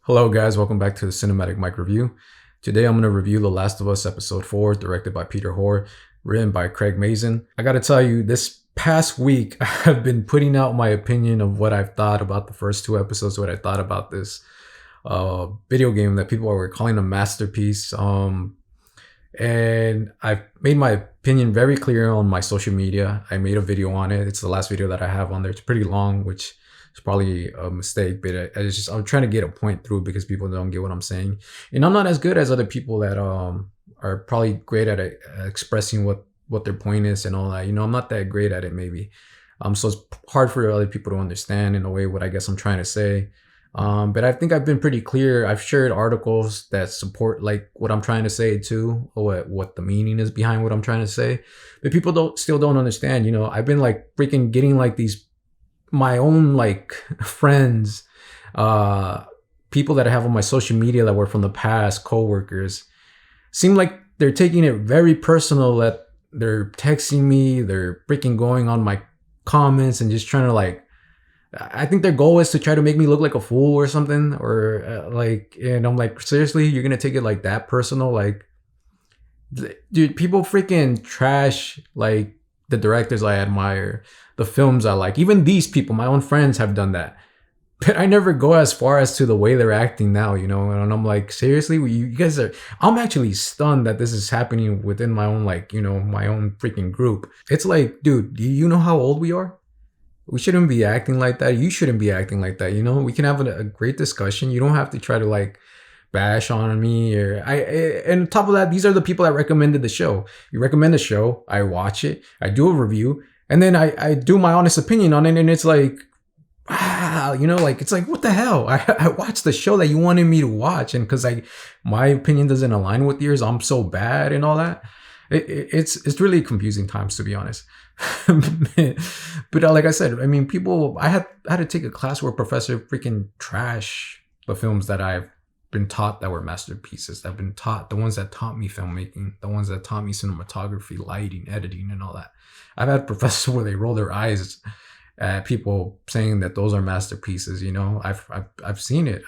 Hello guys, welcome back to the Cinematic Mike Review. Today I'm going to review The Last of Us Episode 4, directed by Peter Hoare, written by Craig Mazin. I gotta tell you, this past week I've been putting out my opinion of what I've thought about the first two episodes, what I thought about this video game that people were calling a masterpiece. And I've made my opinion very clear on my social media. I made a video on it. It's the last video that I have on there. It's pretty long, which is probably a mistake, but I'm trying to get a point through because people don't get what I'm saying. And I'm not as good as other people that are probably great at expressing what their point is and all that. I'm not that great at it maybe. So it's hard for other people to understand in a way what I guess I'm trying to say. But I think I've been pretty clear. I've shared articles that support like what I'm trying to say too, or what the meaning is behind what I'm trying to say. But people still don't understand. I've been like freaking getting like these my own like friends, people that I have on my social media that were from the past, coworkers, seem like they're taking it very personal. That they're texting me, they're freaking going on my comments and just trying to like, I think their goal is to try to make me look like a fool or something, or and I'm like, seriously, you're gonna take it like that personal? Like, dude, people freaking trash like the directors I admire, the films I like. Even these people, my own friends, have done that. But I never go as far as to the way they're acting now, and I'm like, seriously, you guys are, I'm actually stunned that this is happening within my own, like, my own freaking group. It's like, dude, do you know how old we are? We shouldn't be acting like that. You shouldn't be acting like that. We can have a great discussion. You don't have to try to like bash on me and on top of that, these are the people that recommended the show. You recommend the show, I watch it, I do a review, and then I do my honest opinion on it, and it's like, wow, like, it's like, what the hell? I watched the show that you wanted me to watch, and because my opinion doesn't align with yours, I'm so bad and all that. It's really confusing times, to be honest. But like I said, I mean, I had to take a class where a professor freaking trash the films that I've been taught that were masterpieces, that have been taught, the ones that taught me filmmaking, the ones that taught me cinematography, lighting, editing, and all that. I've had professors where they roll their eyes at people saying that those are masterpieces. I've seen it,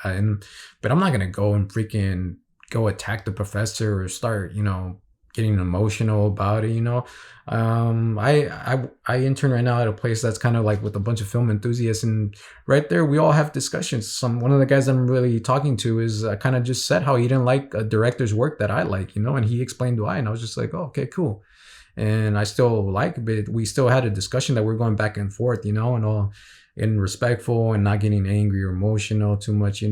but I'm not gonna go and freaking go attack the professor or start getting emotional about it. I intern right now at a place that's kind of like with a bunch of film enthusiasts, and right there we all have discussions. One of the guys I'm really talking to is kind of just said how he didn't like a director's work that I like, and he explained why, and I was just like, oh, okay, cool. And I still like it, but we still had a discussion that we're going back and forth, and all in respectful and not getting angry or emotional too much.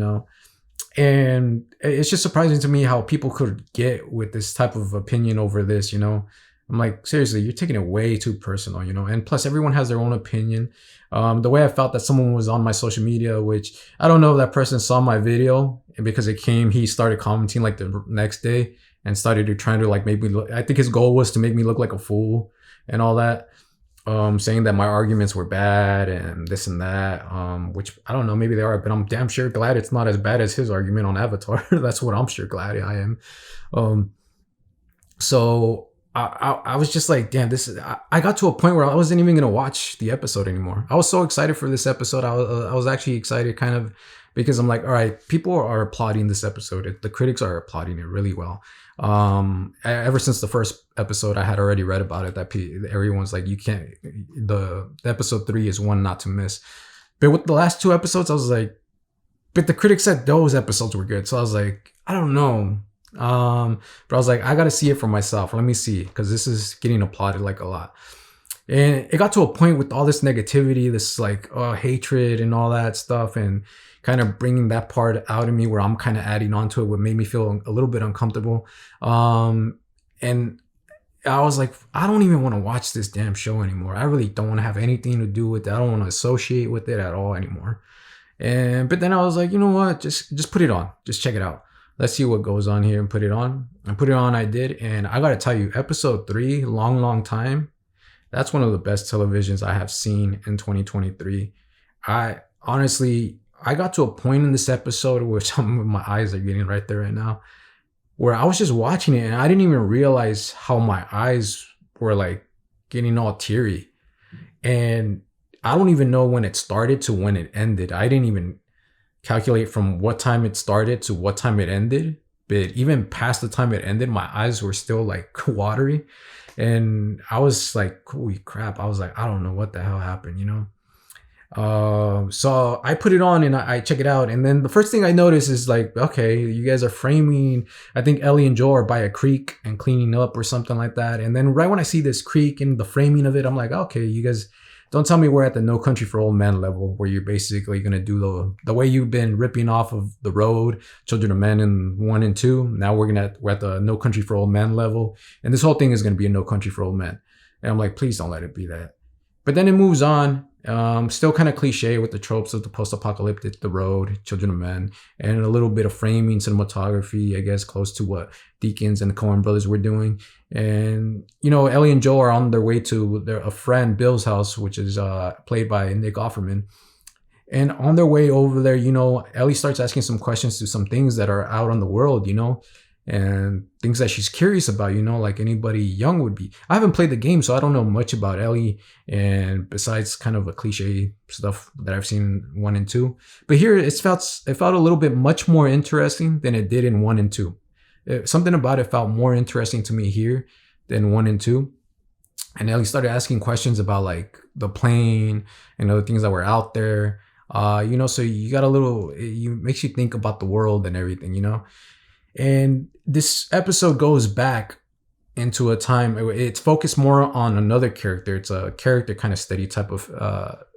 And it's just surprising to me how people could get with this type of opinion over this. I'm like, seriously, you're taking it way too personal, and plus everyone has their own opinion. The way I felt that someone was on my social media, which I don't know if that person saw my video, and because he started commenting like the next day and started to trying to like make me look, I think his goal was to make me look like a fool and all that. Saying that my arguments were bad and this and that, which I don't know, maybe they are, but I'm damn sure glad it's not as bad as his argument on Avatar. That's what I'm sure glad I am. So I was just like, damn, I got to a point where I wasn't even gonna watch the episode anymore. I was so excited for this episode. I was actually excited kind of because I'm like, all right, people are applauding this episode. The critics are applauding it really well. Ever since the first episode, I had already read about it that everyone's like, you can't. The episode 3 is one not to miss. But with the last two episodes, I was like, but the critics said those episodes were good, so I was like, I don't know. But I was like, I gotta see it for myself. Let me see, because this is getting applauded like a lot. And it got to a point with all this negativity, this like hatred and all that stuff, and kind of bringing that part out of me where I'm kind of adding on to it, what made me feel a little bit uncomfortable. And I was like, I don't even want to watch this damn show anymore. I really don't want to have anything to do with it. I don't want to associate with it at all anymore. But then I was like, you know what? Just put it on. Just check it out. Let's see what goes on here and put it on. And put it on, I did. And I got to tell you, episode 3, long time, that's one of the best televisions I have seen in 2023. I got to a point in this episode where some of my eyes are getting right there right now, where I was just watching it and I didn't even realize how my eyes were like getting all teary. And I don't even know when it started to when it ended. I didn't even calculate from what time it started to what time it ended. But even past the time it ended, my eyes were still like watery. And I was like, holy crap. I was like, I don't know what the hell happened, you know? So I put it on and I check it out. And then the first thing I notice is like, okay, you guys are framing. I think Ellie and Joel are by a creek and cleaning up or something like that. And then right when I see this creek and the framing of it, I'm like, okay, you guys don't tell me we're at the No Country for Old Men level where you're basically going to do the way you've been ripping off of The Road, Children of Men in 1 and 2. Now we're at the No Country for Old Men level. And this whole thing is going to be a No Country for Old Men. And I'm like, please don't let it be that. But then it moves on. Still kind of cliche with the tropes of the post-apocalyptic, The Road, Children of Men, and a little bit of framing, cinematography, I guess, close to what Deakins and the Coen brothers were doing. And, you know, Ellie and Joel are on their way to a friend, Bill's house, which is played by Nick Offerman. And on their way over there, you know, Ellie starts asking some questions to some things that are out on the world, you know, and things that she's curious about, you know, like anybody young would be. I haven't played the game, so I don't know much about Ellie, and besides kind of a cliche stuff that I've seen 1 and 2. But here it felt a little bit much more interesting than it did in 1 and 2. Something about it felt more interesting to me here than 1 and 2. And Ellie started asking questions about like the plane and other things that were out there. You know, so you got it makes you think about the world and everything, you know. And this episode goes back into a time, it's focused more on another character. It's a character kind of study type of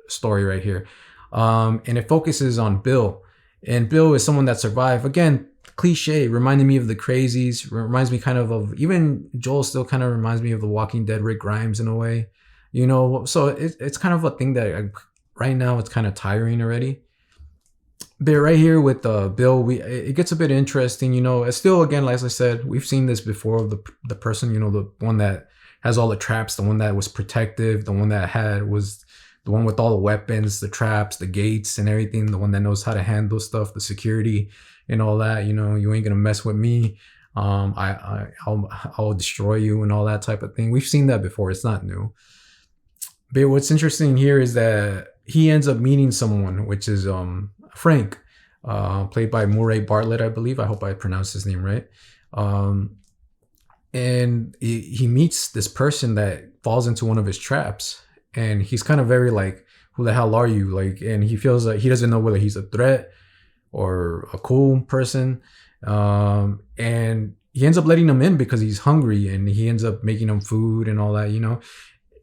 story right here. And it focuses on Bill. And Bill is someone that survived. Again, cliche, reminding me of the Crazies, reminds me kind of even Joel still kind of reminds me of the Walking Dead Rick Grimes in a way. You know, so it's kind of a thing that right now it's kind of tiring already. But right here with Bill, it gets a bit interesting, you know. It's still, again, like I said, we've seen this before. The person, you know, the one that has all the traps, the one that was protective, the one that was the one with all the weapons, the traps, the gates, and everything. The one that knows how to handle stuff, the security, and all that. You know, you ain't gonna mess with me. I'll destroy you and all that type of thing. We've seen that before. It's not new. But what's interesting here is that he ends up meeting someone, which is Frank, played by Murray Bartlett, I believe. I hope I pronounced his name right. And he meets this person that falls into one of his traps, and he's kind of very like, who the hell are you? Like, and he feels like he doesn't know whether he's a threat or a cool person. And he ends up letting him in because he's hungry, and he ends up making him food and all that, you know.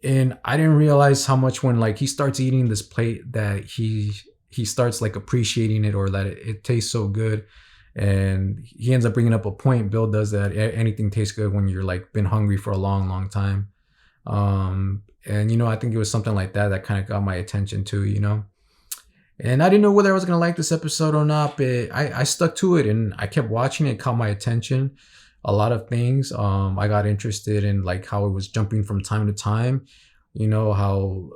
And I didn't realize how much when like he starts eating this plate that he starts like appreciating it, or that it tastes so good. And he ends up bringing up a point. Bill does that. Anything tastes good when you're like been hungry for a long, long time. And, you know, I think it was something like that kind of got my attention too, you know. And I didn't know whether I was going to like this episode or not, but I stuck to it and I kept watching it. It caught my attention. A lot of things. I got interested in like how it was jumping from time to time. You know, how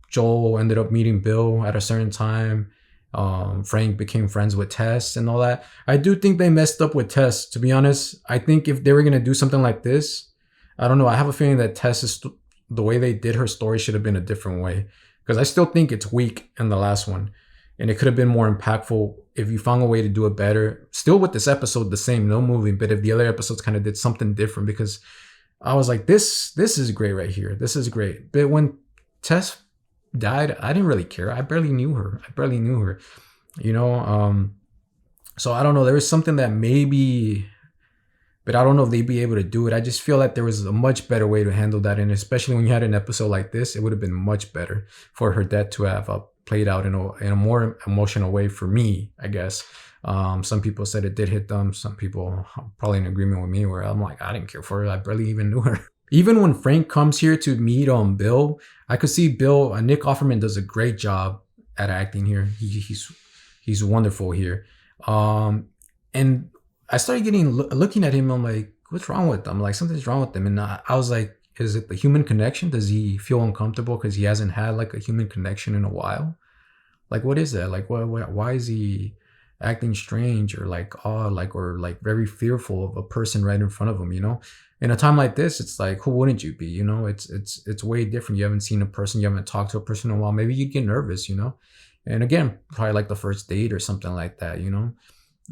Joel ended up meeting Bill at a certain time. Frank became friends with Tess and all that. I do think they messed up with Tess, to be honest. I think if they were going to do something like this, I don't know. I have a feeling that the way they did her story should have been a different way. Because I still think it's weak in the last one. And it could have been more impactful if you found a way to do it better. Still with this episode, the same, no moving. But if the other episodes kind of did something different, because I was like, this is great right here. This is great. But when Tess died, I didn't really care. I barely knew her. You know, so I don't know. There was something that maybe, but I don't know if they'd be able to do it. I just feel like there was a much better way to handle that. And especially when you had an episode like this, it would have been much better for her death to have played out in a more emotional way for me, I guess. Some people said it did hit them. Some people probably in agreement with me, where I'm like, I didn't care for her. I barely even knew her. Even when Frank comes here to meet Bill, I could see Bill. Nick Offerman does a great job at acting here. He's wonderful here. And I started looking at him. I'm like, what's wrong with him? Like, something's wrong with him. And I was like, is it the human connection? Does he feel uncomfortable because he hasn't had like a human connection in a while? Like, what is that? Like, why is he acting strange or like odd, or very fearful of a person right in front of him, you know? In a time like this, it's like, who wouldn't you be? You know, it's way different. You haven't seen a person, you haven't talked to a person in a while. Maybe you'd get nervous, you know? And again, probably like the first date or something like that, you know.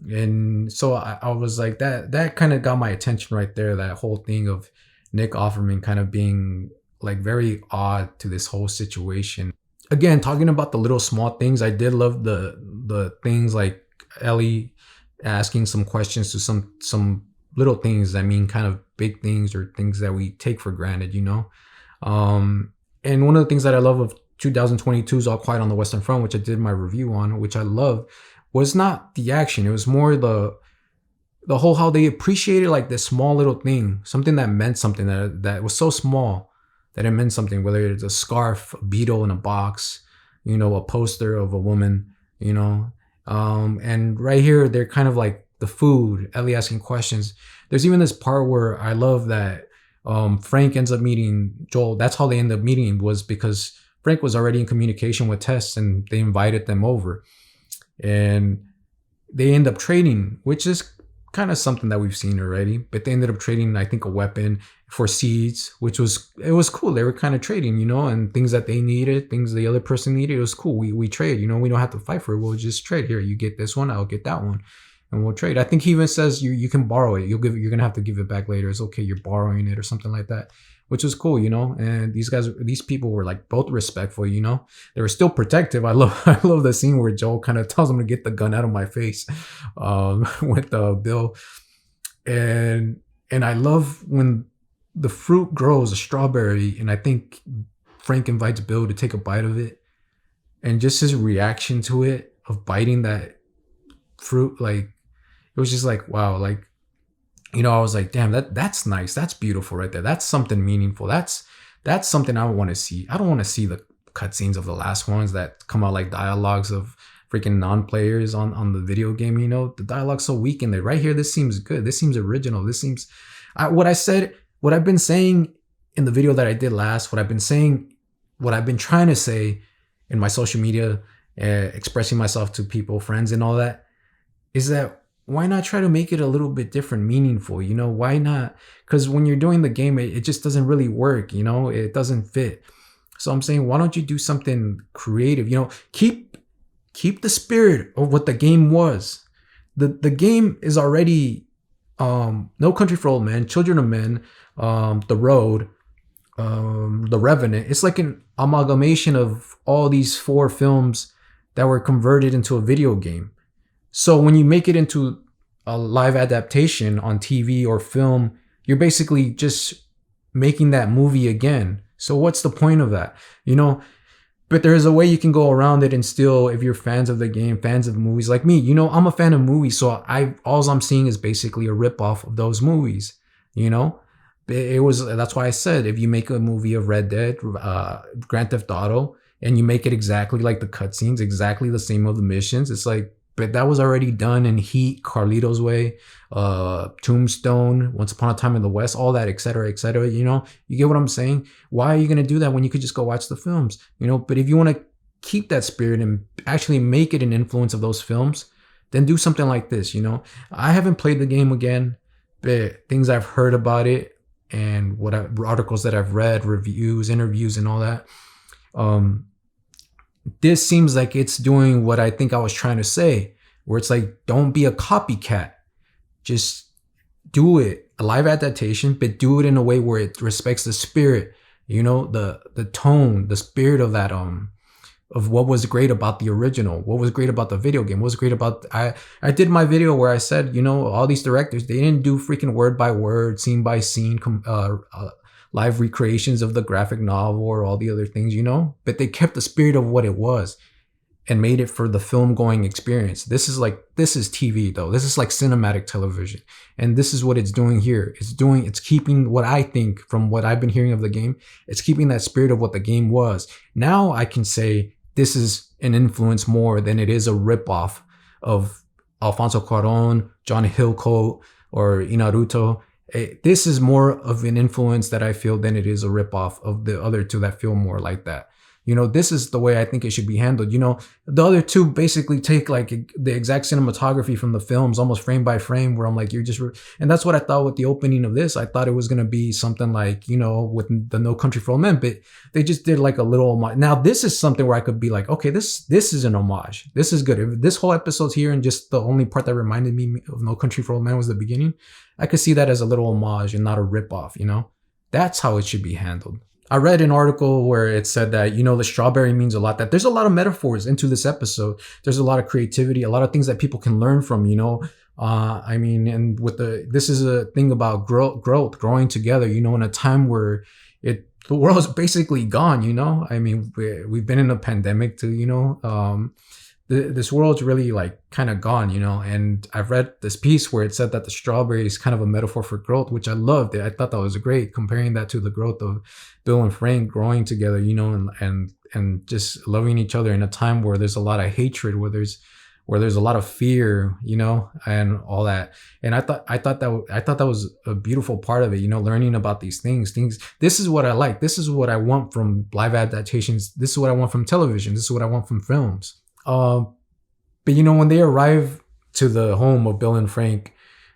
And so I was like, that kind of got my attention right there, that whole thing of Nick Offerman kind of being like very odd to this whole situation. Again, talking about the little small things, I did love the things like Ellie asking some questions to some little things. I mean, kind of big things or things that we take for granted, you know. And one of the things that I love of 2022's All Quiet on the Western Front, which I did my review on, which I love, was not the action. It was more the whole how they appreciated like this small little thing, something that meant something, that was so small that it meant something. Whether it's a scarf, a beetle in a box, you know, a poster of a woman, you know. And right here, they're kind of like the food, Ellie asking questions. There's even this part where I love that Frank ends up meeting Joel. That's how they end up meeting, was because Frank was already in communication with Tess and they invited them over. And they end up trading, which is kind of something that we've seen already. But they ended up trading, I think, a weapon for seeds, which was cool. They were kind of trading, you know, and things that they needed, things the other person needed. It was cool. We trade, you know. We don't have to fight for it. We'll just trade. Here, you get this one, I'll get that one, and we'll trade. I think he even says you can borrow it. You're gonna have to give it back later. It's okay. You're borrowing it or something like that, which was cool, you know. And these people were like both respectful, you know. They were still protective. I love the scene where Joel kind of tells him to get the gun out of my face, with Bill, and I love when the fruit grows, a strawberry, and I think Frank invites Bill to take a bite of it, and just his reaction to it of biting that fruit, like it was just like, wow, like, you know, I was like, damn, that's nice. That's beautiful right there. That's something meaningful. That's something I want to see. I don't want to see the cutscenes of the last ones that come out like dialogues of freaking non-players on the video game, you know. The dialogue's so weak in there. Right here, this seems good. This seems original. This seems, what I've been saying in the video that I did last, what I've been trying to say in my social media, expressing myself to people, friends and all that, is that why not try to make it a little bit different, meaningful, you know? Why not? Because when you're doing the game, it just doesn't really work, you know? It doesn't fit. So I'm saying, why don't you do something creative? You know, keep the spirit of what the game was. The game is already No Country for Old Men, Children of Men, The Road, The Revenant. It's like an amalgamation of all these 4 films that were converted into a video game. So when you make it into a live adaptation on TV or film, you're basically just making that movie again. So what's the point of that? You know, but there is a way you can go around it and still, if you're fans of the game, fans of movies like me, you know, I'm a fan of movies. So all I'm seeing is basically a ripoff of those movies, you know. That's why I said, if you make a movie of Red Dead, Grand Theft Auto, and you make it exactly like the cutscenes, exactly the same of the missions, it's like, but that was already done in Heat, Carlito's Way, Tombstone, Once Upon a Time in the West, all that, etc., etc. You know, you get what I'm saying? Why are you going to do that when you could just go watch the films? You know, but if you want to keep that spirit and actually make it an influence of those films, then do something like this, you know? I haven't played the game again, but things I've heard about it and articles that I've read, reviews, interviews, and all that, this seems like it's doing what I think I was trying to say, where it's like, don't be a copycat. Just do it, a live adaptation, but do it in a way where it respects the spirit, you know, the tone, the spirit of that, of what was great about the original, what was great about the video game, what was great about, I did my video where I said, you know, all these directors, they didn't do freaking word by word, scene by scene, live recreations of the graphic novel or all the other things, you know, but they kept the spirit of what it was and made it for the film going experience. This is TV though. This is like cinematic television. And this is what it's doing here. It's keeping what I think, from what I've been hearing of the game, it's keeping that spirit of what the game was. Now I can say this is an influence more than it is a ripoff of Alfonso Cuarón, John Hillcoat, or Inaruto. This is more of an influence that I feel than it is a ripoff of the other two that feel more like that. this is the way I think it should be handled. The other two basically take like the exact cinematography from the films, almost frame by frame, where I'm like, and that's what I thought with the opening of this. I thought it was going to be something like, with the No Country for Old Men, but they just did like a little homage. Now this is something where I could be like, okay, this is an homage. This is good. If this whole episode's here and just the only part that reminded me of No Country for Old Men was the beginning, I could see that as a little homage and not a ripoff, That's how it should be handled. I read an article where it said that, the strawberry means a lot, that there's a lot of metaphors into this episode. There's a lot of creativity, a lot of things that people can learn from, and this is a thing about growth, growing together, in a time where the world is basically gone, we've been in a pandemic too, this world's really like kind of gone, and I've read this piece where it said that the strawberry is kind of a metaphor for growth, which I loved. I thought that was great, comparing that to the growth of Bill and Frank growing together, and just loving each other in a time where there's a lot of hatred, where there's a lot of fear, and all that. And I thought that was a beautiful part of it, learning about these things. This is what I like. This is what I want from live adaptations. This is what I want from television. This is what I want from films. But when they arrive to the home of Bill and Frank,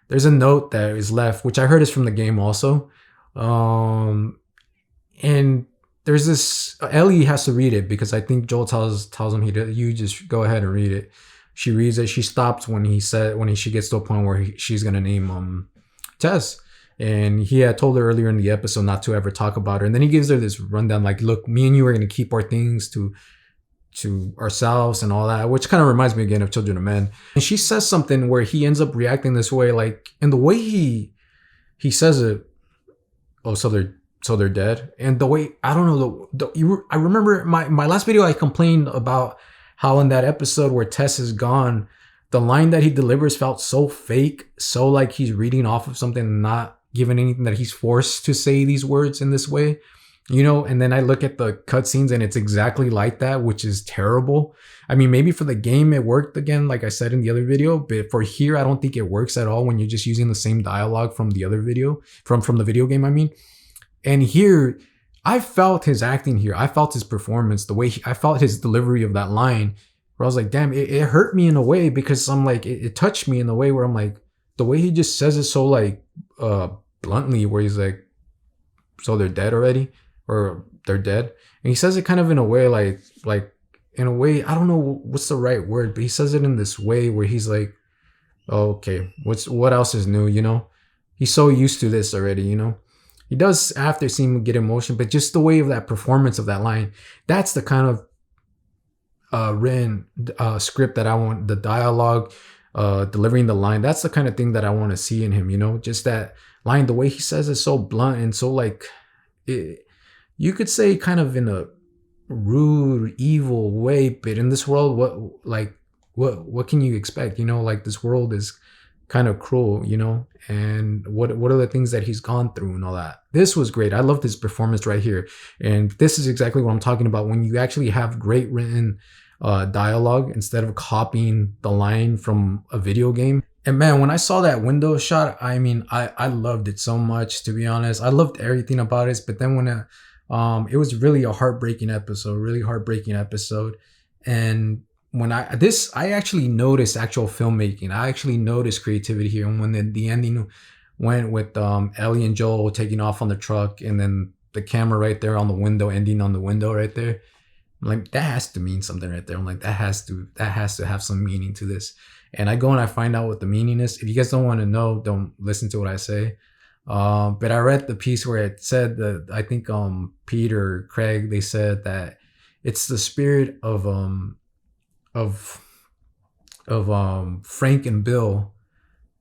there's a note that is left, which I heard is from the game also. And there's this, Ellie has to read it because I think Joel tells him you just go ahead and read it. She reads it. She stops when she gets to a point where she's gonna name Tess. And he had told her earlier in the episode not to ever talk about her. And then he gives her this rundown, like, look, me and you are gonna keep our things to ourselves and all that, which kind of reminds me again of Children of Men. And she says something where he ends up reacting this way, like, and the way he says it, oh, so they're dead. And the way, I don't know, I remember my last video, I complained about how in that episode where Tess is gone, the line that he delivers felt so fake, so like he's reading off of something and not given anything, that he's forced to say these words in this way. And then I look at the cutscenes and it's exactly like that, which is terrible. I mean, maybe for the game it worked again, like I said in the other video, but for here, I don't think it works at all when you're just using the same dialogue from the other video, from the video game, I mean. And here, I felt his acting here. I felt his performance, the way I felt his delivery of that line, where I was like, damn, it hurt me in a way, because I'm like, it touched me in a way where I'm like, the way he just says it so like bluntly, where he's like, so they're dead already? Or they're dead. And he says it kind of in a way like in a way, I don't know what's the right word, but he says it in this way where he's like, oh, okay, what else is new, He's so used to this already, He does after seem to get emotion, but just the way of that performance of that line, that's the kind of written script that I want, the dialogue, delivering the line. That's the kind of thing that I want to see in him, just that line, the way he says it so blunt and so like, you could say kind of in a rude, evil way, but in this world, what can you expect? Like, this world is kind of cruel, and what are the things that he's gone through and all that. This was great. I love this performance right here. And this is exactly what I'm talking about, when you actually have great written dialogue instead of copying the line from a video game. And man, when I saw that window shot, I mean, I loved it so much, to be honest. I loved everything about it. But then when it was really a heartbreaking episode, And when I actually noticed actual filmmaking. I actually noticed creativity here. And when the ending went with Ellie and Joel taking off on the truck, and then the camera right there on the window, ending on the window right there, I'm like, that has to mean something right there. I'm like, that has to have some meaning to this. And I go and I find out what the meaning is. If you guys don't want to know, don't listen to what I say. But I read the piece where it said that, I think Peter, Craig, they said that it's the spirit of Frank and Bill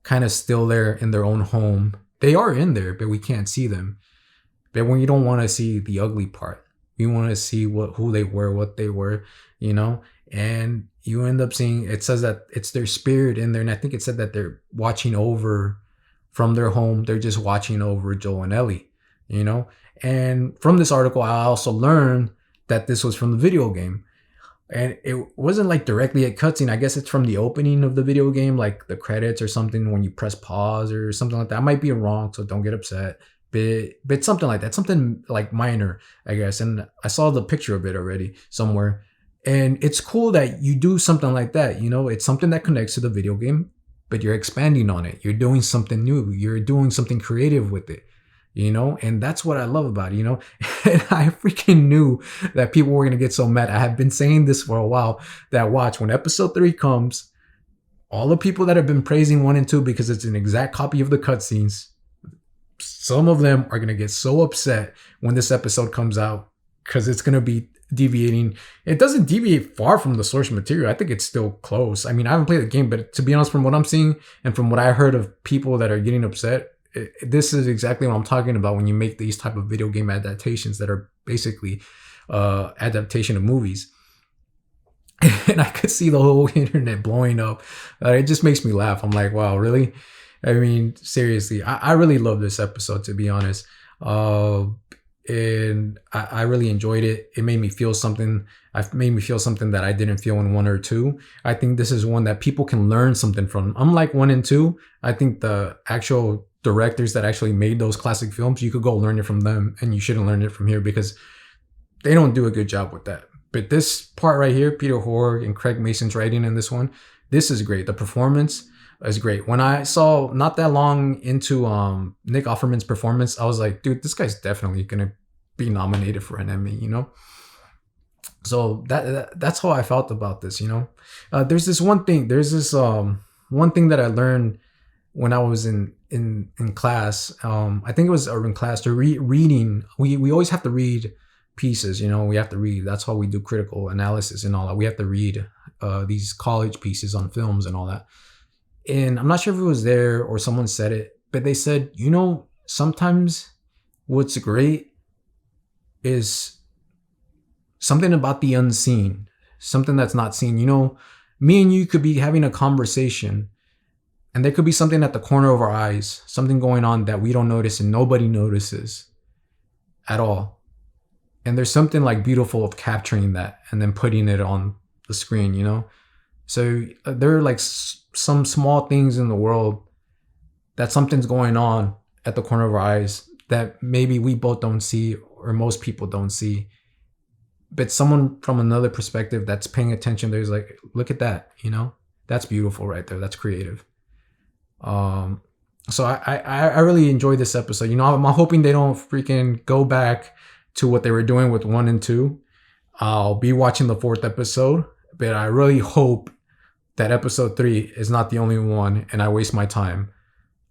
kind of still there in their own home. They are in there, but we can't see them. But when you don't want to see the ugly part, you want to see who they were, what they were, and you end up seeing, it says that it's their spirit in there. And I think it said that they're watching over from their home. They're just watching over Joel and Ellie, and from this article, I also learned that this was from the video game. And it wasn't like directly a cutscene. I guess it's from the opening of the video game, like the credits or something, when you press pause or something like that. I might be wrong, so don't get upset. but something like that, something like minor, I guess. And I saw the picture of it already somewhere. And it's cool that you do something like that. You know, it's something that connects to the video game, but you're expanding on it. You're doing something new. You're doing something creative with it, you know? And that's what I love about it, you know? And I freaking knew that people were going to get so mad. I have been saying this for a while, that watch, when episode 3 comes, all the people that have been praising 1 and 2 because it's an exact copy of the cutscenes, some of them are going to get so upset when this episode comes out because it's going to be deviating. It doesn't deviate far from the source material. I think it's still close. I mean, I haven't played the game, but to be honest, from what I'm seeing and from what I heard of people that are getting upset, this is exactly what I'm talking about when you make these type of video game adaptations that are basically adaptation of movies. And I could see the whole internet blowing up. It just makes me laugh. I'm like, wow, really? I mean, seriously, I really love this episode, to be honest. And I really enjoyed it. It made me feel something. It made me feel something that I didn't feel in 1 or 2. I think this is one that people can learn something from. Unlike 1 and 2, I think the actual directors that actually made those classic films, you could go learn it from them, and you shouldn't learn it from here because they don't do a good job with that. But this part right here, Peter Horg and Craig Mason's writing in this one, this is great. The performance is great. When I saw not that long into Nick Offerman's performance, I was like, dude, this guy's definitely gonna be nominated for an Emmy, you know? So that's how I felt about this, you know? There's this one thing that I learned when I was in class. I think it was in class, to reading. We always have to read pieces, you know. We have to read. That's how we do critical analysis and all that. We have to read these college pieces on films and all that. And I'm not sure if it was there or someone said it, but they said, you know, sometimes what's great is something about the unseen, something that's not seen. You know, me and you could be having a conversation and there could be something at the corner of our eyes, something going on that we don't notice and nobody notices at all. And there's something like beautiful of capturing that and then putting it on the screen, you know? So there are like some small things in the world that something's going on at the corner of our eyes that maybe we both don't see or most people don't see. But someone from another perspective that's paying attention, there's like, look at that, you know? That's beautiful right there. That's creative. So I really enjoyed this episode. You know, I'm hoping they don't freaking go back to what they were doing with 1 and 2. I'll be watching the 4th episode, but I really hope that episode 3 is not the only one and I waste my time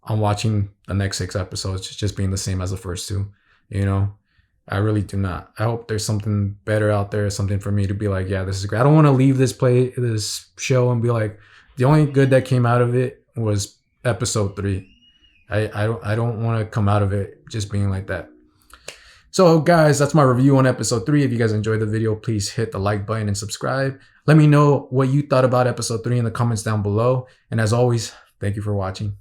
on watching the next 6 episodes just being the same as the first 2, you know? I really do not. I hope there's something better out there, something for me to be like, yeah, this is great. I don't want to leave this show and be like, the only good that came out of it was episode 3. I don't want to come out of it just being like that. So guys, that's my review on episode 3. If you guys enjoyed the video, please hit the like button and subscribe. Let me know what you thought about episode 3 in the comments down below. And as always, thank you for watching.